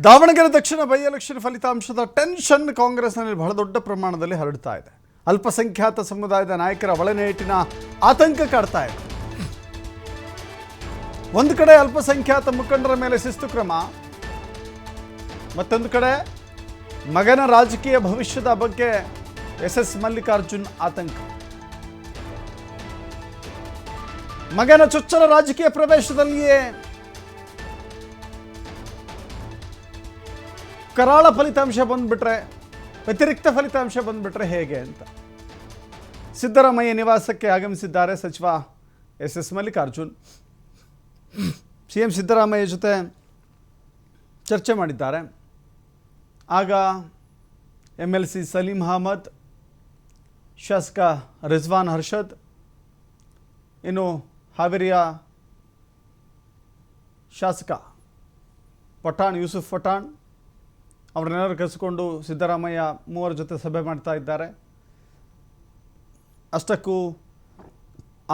Davanagere Dakshina by election ಫಲಿತಾಂಶದ tension ಕಾಂಗ್ರೆಸ್ನಲ್ಲಿ ಬಹಳ ದೊಡ್ಡ ಪ್ರಮಾಣದಲ್ಲಿ ಹರಡ್ತಾ ಇದೆ. ಅಲ್ಪಸಂಖ್ಯಾತ ಸಮುದಾಯದ ನಾಯಕರ ಒಳನೇಟಿನ ಆತಂಕ ಕಾಡ್ತಾ ಇದೆ. ಒಂದು ಕಡೆ ಅಲ್ಪಸಂಖ್ಯಾತ ಮುಖಂಡರ ಮೇಲೆ ಶಿಸ್ತು ಕ್ರಮ, ಮತ್ತೊಂದು ಕಡೆ ಮಗನ ರಾಜಕೀಯ ಭವಿಷ್ಯದ ಬಗ್ಗೆ ಎಸ್ ಮಲ್ಲಿಕಾರ್ಜುನ್ ಆತಂಕ. ಮಗನ ಚೊಚ್ಚಲ ರಾಜಕೀಯ ಪ್ರವೇಶದಲ್ಲಿಯೇ ಕರಾಳ ಫಲಿತಾಂಶ ಬಂದ್ಬಿಟ್ರೆ, ವ್ಯತಿರಿಕ್ತ ಫಲಿತಾಂಶ ಬಂದ್ಬಿಟ್ರೆ ಹೇಗೆ ಅಂತ ಸಿದ್ದರಾಮಯ್ಯ ನಿವಾಸಕ್ಕೆ ಆಗಮಿಸಿದ್ದಾರೆ ಸಚಿವ ಎಸ್ ಮಲ್ಲಿಕಾರ್ಜುನ್. ಸಿಎಂ ಸಿದ್ದರಾಮಯ್ಯ ಜೊತೆ ಚರ್ಚೆ ಮಾಡಿದ್ದಾರೆ. ಆಗ MLC ಸಲೀಂ ಅಹಮದ್, ಶಾಸಕ ರಿಜ್ವಾನ್ ಹರ್ಷದ್, ಇನ್ನು ಹಾವೇರಿಯ ಶಾಸಕ ಯೂಸುಫ್ ಪಠಾಣ್ ಅವರನ್ನೆಲ್ಲರೂ ಕರೆಸಿಕೊಂಡು ಸಿದ್ದರಾಮಯ್ಯ ಮೂವರ ಜೊತೆ ಸಭೆ ಮಾಡ್ತಾ ಇದ್ದಾರೆ. ಅಷ್ಟಕ್ಕೂ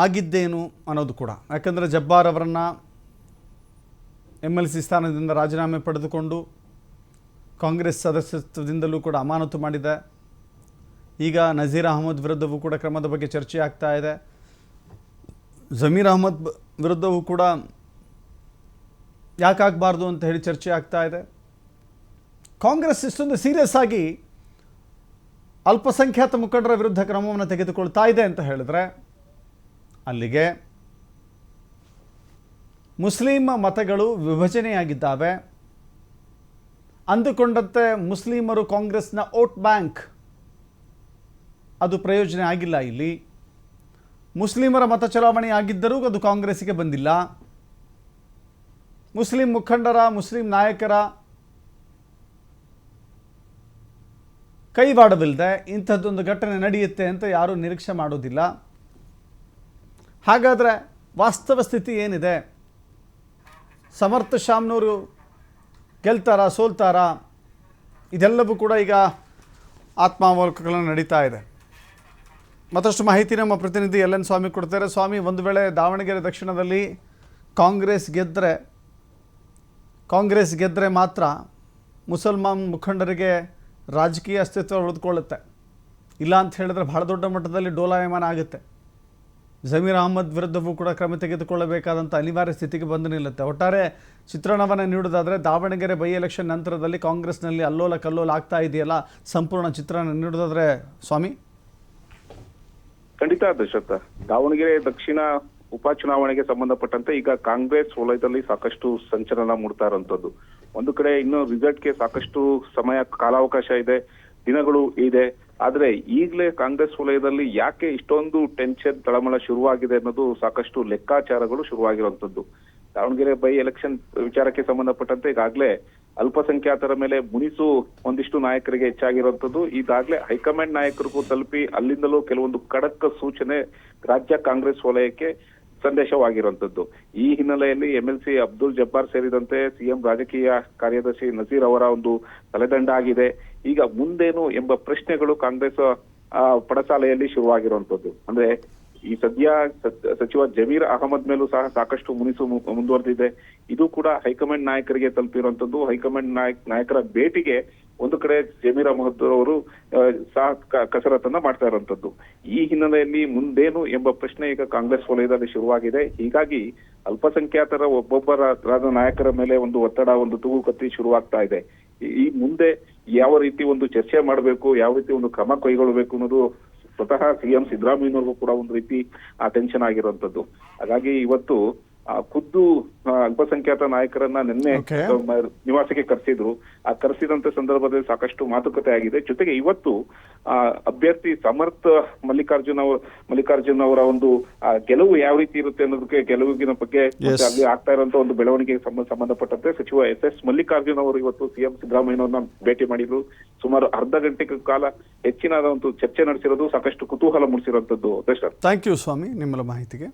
ಆಗಿದ್ದೇನು ಅನ್ನೋದು ಕೂಡ, ಯಾಕಂದರೆ ಜಬ್ಬಾರ್ ಅವರನ್ನು MLC ಸ್ಥಾನದಿಂದ ರಾಜೀನಾಮೆ ಪಡೆದುಕೊಂಡು ಕಾಂಗ್ರೆಸ್ ಸದಸ್ಯತ್ವದಿಂದಲೂ ಕೂಡ ಅಮಾನತು ಮಾಡಿದೆ. ಈಗ ನಜೀರ್ ಅಹಮದ್ ವಿರುದ್ಧವೂ ಕೂಡ ಕ್ರಮದ ಬಗ್ಗೆ ಚರ್ಚೆ ಆಗ್ತಾ ಇದೆ. ಜಮೀರ್ ಅಹಮದ್ ವಿರುದ್ಧವೂ ಕೂಡ ಯಾಕಾಗಬಾರ್ದು ಅಂತ ಹೇಳಿ ಚರ್ಚೆ ಆಗ್ತಾ ಇದೆ. ಕಾಂಗ್ರೆಸ್ ಇಷ್ಟೊಂದು ಸೀರಿಯಸ್ ಆಗಿ ಅಲ್ಪಸಂಖ್ಯಾತ ಮುಖಂಡರ ವಿರುದ್ಧ ಕ್ರಮವನ್ನು ತೆಗೆದುಕೊಳ್ತಾ ಇದೆ ಅಂತ ಹೇಳಿದ್ರೆ, ಅಲ್ಲಿಗೆ ಮುಸ್ಲಿಂ ಮತಗಳು ವಿಭಜನೆಯಾಗಿದ್ದಾವೆ. ಅಂದುಕೊಂಡಂತೆ ಮುಸ್ಲಿಮರು ಕಾಂಗ್ರೆಸ್ನ ವೋಟ್ ಬ್ಯಾಂಕ್ ಅದು ಪ್ರಯೋಜನ ಆಗಿಲ್ಲ. ಇಲ್ಲಿ ಮುಸ್ಲಿಮರ ಮತ ಚಲಾವಣೆ ಆಗಿದ್ದರೂ ಅದು ಕಾಂಗ್ರೆಸ್ಸಿಗೆ ಬಂದಿಲ್ಲ. ಮುಸ್ಲಿಂ ಮುಖಂಡರ, ಮುಸ್ಲಿಂ ನಾಯಕರ ಕೈವಾಡವಿಲ್ಲದೆ ಇಂಥದ್ದೊಂದು ಘಟನೆ ನಡೆಯುತ್ತೆ ಅಂತ ಯಾರೂ ನಿರೀಕ್ಷೆ ಮಾಡೋದಿಲ್ಲ. ಹಾಗಾದರೆ ವಾಸ್ತವ ಸ್ಥಿತಿ ಏನಿದೆ? ಸಮರ್ಥ ಶಾಮ್ನೂರು ಗೆಲ್ತಾರಾ, ಸೋಲ್ತಾರಾ? ಇದೆಲ್ಲವೂ ಕೂಡ ಈಗ ಆತ್ಮಾವಲೋಕನಗಳು ನಡೀತಾ ಇದೆ. ಮತ್ತಷ್ಟು ಮಾಹಿತಿ ನಮ್ಮ ಪ್ರತಿನಿಧಿ LN ಸ್ವಾಮಿ ಕೊಡ್ತಾರೆ. ಸ್ವಾಮಿ, ಒಂದು ವೇಳೆ ದಾವಣಗೆರೆ ದಕ್ಷಿಣದಲ್ಲಿ ಕಾಂಗ್ರೆಸ್ ಗೆದ್ದರೆ ಮಾತ್ರ ಮುಸಲ್ಮಾನ್ ಮುಖಂಡರಿಗೆ ರಾಜಕೀಯ ಅಸ್ತಿತ್ವ ಉಳಿದುಕೊಳ್ಳುತ್ತೆ. ಇಲ್ಲ ಅಂತ ಹೇಳಿದ್ರೆ ಬಹಳ ದೊಡ್ಡ ಮಟ್ಟದಲ್ಲಿ ಡೋಲಾಯಮಾನ ಆಗುತ್ತೆ. ಜಮೀರ್ ಅಹಮದ್ ವಿರುದ್ಧವೂ ಕೂಡ ಕ್ರಮ ತೆಗೆದುಕೊಳ್ಳಬೇಕಾದಂಥ ಅನಿವಾರ್ಯ ಸ್ಥಿತಿಗೆ ಬಂದು ನಿಲ್ಲುತ್ತೆ. ಒಟ್ಟಾರೆ ಚಿತ್ರಣವನ್ನು ನೀಡೋದಾದರೆ ದಾವಣಗೆರೆ ಬೈ ಎಲೆಕ್ಷನ್ ನಂತರದಲ್ಲಿ ಕಾಂಗ್ರೆಸ್ನಲ್ಲಿ ಅಲ್ಲೋಲ ಕಲ್ಲೋಲ ಆಗ್ತಾ ಇದೆಯಲ್ಲ, ಸಂಪೂರ್ಣ ಚಿತ್ರಣ ನೀಡೋದಾದರೆ ಸ್ವಾಮಿ? ಖಂಡಿತ ದಶರಥ, ದಾವಣಗೆರೆ ದಕ್ಷಿಣ ಉಪಚುನಾವಣೆಗೆ ಸಂಬಂಧಪಟ್ಟಂತೆ ಈಗ ಕಾಂಗ್ರೆಸ್ ವಲಯದಲ್ಲಿ ಸಾಕಷ್ಟು ಸಂಚಲನ ಮೂಡ್ತಾ ಇರುವಂತದ್ದು. ಒಂದು ಕಡೆ ಇನ್ನು ರಿಸಲ್ಟ್ಗೆ ಸಾಕಷ್ಟು ಸಮಯ ಕಾಲಾವಕಾಶ ಇದೆ, ದಿನಗಳು ಇದೆ. ಆದ್ರೆ ಈಗಲೇ ಕಾಂಗ್ರೆಸ್ ವಲಯದಲ್ಲಿ ಯಾಕೆ ಇಷ್ಟೊಂದು ಟೆನ್ಷನ್, ತಳಮಳ ಶುರುವಾಗಿದೆ ಅನ್ನೋದು ಸಾಕಷ್ಟು ಲೆಕ್ಕಾಚಾರಗಳು ಶುರುವಾಗಿರುವಂತದ್ದು. ದಾವಣಗೆರೆ ಬೈ ಎಲೆಕ್ಷನ್ ವಿಚಾರಕ್ಕೆ ಸಂಬಂಧಪಟ್ಟಂತೆ ಈಗಾಗಲೇ ಅಲ್ಪಸಂಖ್ಯಾತರ ಮೇಲೆ ಮುನಿಸು ಒಂದಿಷ್ಟು ನಾಯಕರಿಗೆ ಹೆಚ್ಚಾಗಿರುವಂತದ್ದು. ಈಗಾಗಲೇ ಹೈಕಮಾಂಡ್ ನಾಯಕರಿಗೂ ತಲುಪಿ ಅಲ್ಲಿಂದಲೂ ಕೆಲವೊಂದು ಖಡಕ್ ಸೂಚನೆ ರಾಜ್ಯ ಕಾಂಗ್ರೆಸ್ ವಲಯಕ್ಕೆ ಸಂದೇಶವಾಗಿರುವಂತದ್ದು. ಈ ಹಿನ್ನೆಲೆಯಲ್ಲಿ MLC ಅಬ್ದುಲ್ ಜಬ್ಬಾರ್ ಸೇರಿದಂತೆ ಸಿಎಂ ರಾಜಕೀಯ ಕಾರ್ಯದರ್ಶಿ ನಜೀರ್ ಅವರ ಒಂದು ತಲೆದಂಡ ಆಗಿದೆ. ಈಗ ಮುಂದೇನು ಎಂಬ ಪ್ರಶ್ನೆಗಳು ಕಾಂಗ್ರೆಸ್ ಪಡಸಾಲೆಯಲ್ಲಿ ಶುರುವಾಗಿರುವಂತದ್ದು. ಅಂದ್ರೆ ಈ ಸಚಿವ ಜಮೀರ್ ಅಹಮದ್ ಮೇಲೂ ಸಹ ಸಾಕಷ್ಟು ಮುನಿಸು ಮುಂದುವರೆದಿದೆ. ಇದು ಕೂಡ ಹೈಕಮಾಂಡ್ ನಾಯಕರಿಗೆ ತಲುಪಿರುವಂತದ್ದು. ಹೈಕಮಾಂಡ್ ನಾಯಕರ ಭೇಟಿಗೆ ಒಂದು ಕಡೆ ಜಮೀರ್ ಅಹಮದ್ ಅವರು ಸಹ ಕಸರತ್ತನ್ನ ಮಾಡ್ತಾ ಇರುವಂತದ್ದು. ಈ ಹಿನ್ನೆಲೆಯಲ್ಲಿ ಮುಂದೇನು ಎಂಬ ಪ್ರಶ್ನೆ ಈಗ ಕಾಂಗ್ರೆಸ್ ವಲಯದಲ್ಲಿ ಶುರುವಾಗಿದೆ. ಹೀಗಾಗಿ ಅಲ್ಪಸಂಖ್ಯಾತರ ಒಬ್ಬೊಬ್ಬರ ನಾಯಕರ ಮೇಲೆ ಒಂದು ಒತ್ತಡ, ಒಂದು ತೂಗುಕತ್ತಿ ಶುರುವಾಗ್ತಾ ಇದೆ. ಈ ಮುಂದೆ ಯಾವ ರೀತಿ ಒಂದು ಚರ್ಚೆ ಮಾಡಬೇಕು, ಯಾವ ರೀತಿ ಒಂದು ಕ್ರಮ ಕೈಗೊಳ್ಳಬೇಕು ಅನ್ನೋದು ಸ್ವತಃ ಸಿಎಂ ಸಿದ್ದರಾಮಯ್ಯನವ್ರಿಗೂ ಕೂಡ ಒಂದು ರೀತಿ ಟೆನ್ಷನ್ ಆಗಿರುವಂತದ್ದು. ಹಾಗಾಗಿ ಇವತ್ತು ಖುದ್ದು ಅಲ್ಪಸಂಖ್ಯಾತ ನಾಯಕರನ್ನ ನಿನ್ನೆ ನಿವಾಸಕ್ಕೆ ಕರೆಸಿದ್ರು. ಆ ಕರೆಸಿದಂತ ಸಂದರ್ಭದಲ್ಲಿ ಸಾಕಷ್ಟು ಮಾತುಕತೆ ಆಗಿದೆ. ಜೊತೆಗೆ ಇವತ್ತು ಅಭ್ಯರ್ಥಿ ಸಮರ್ಥ ಮಲ್ಲಿಕಾರ್ಜುನ್ ಅವರ ಒಂದು ಗೆಲುವು ಯಾವ ರೀತಿ ಇರುತ್ತೆ ಅನ್ನೋದಕ್ಕೆ, ಗೆಲುವಿನ ಬಗ್ಗೆ ಅಲ್ಲಿ ಆಗ್ತಾ ಇರುವಂತ ಒಂದು ಬೆಳವಣಿಗೆಗೆ ಸಂಬಂಧಪಟ್ಟಂತೆ ಸಚಿವ ಎಸ್ ಮಲ್ಲಿಕಾರ್ಜುನ್ ಅವರು ಇವತ್ತು ಸಿಎಂ ಸಿದ್ದರಾಮಯ್ಯನವ್ರನ್ನ ಭೇಟಿ ಮಾಡಿದ್ರು. ಸುಮಾರು ಅರ್ಧ ಗಂಟೆಗಳ ಕಾಲ ಹೆಚ್ಚಿನ ಒಂದು ಚರ್ಚೆ ನಡೆಸಿರೋದು ಸಾಕಷ್ಟು ಕುತೂಹಲ ಮೂಡಿಸಿರುವಂತದ್ದು. ಥ್ಯಾಂಕ್ ಯು ಸ್ವಾಮಿ ನಿಮ್ಮಲ ಮಾಹಿತಿಗೆ.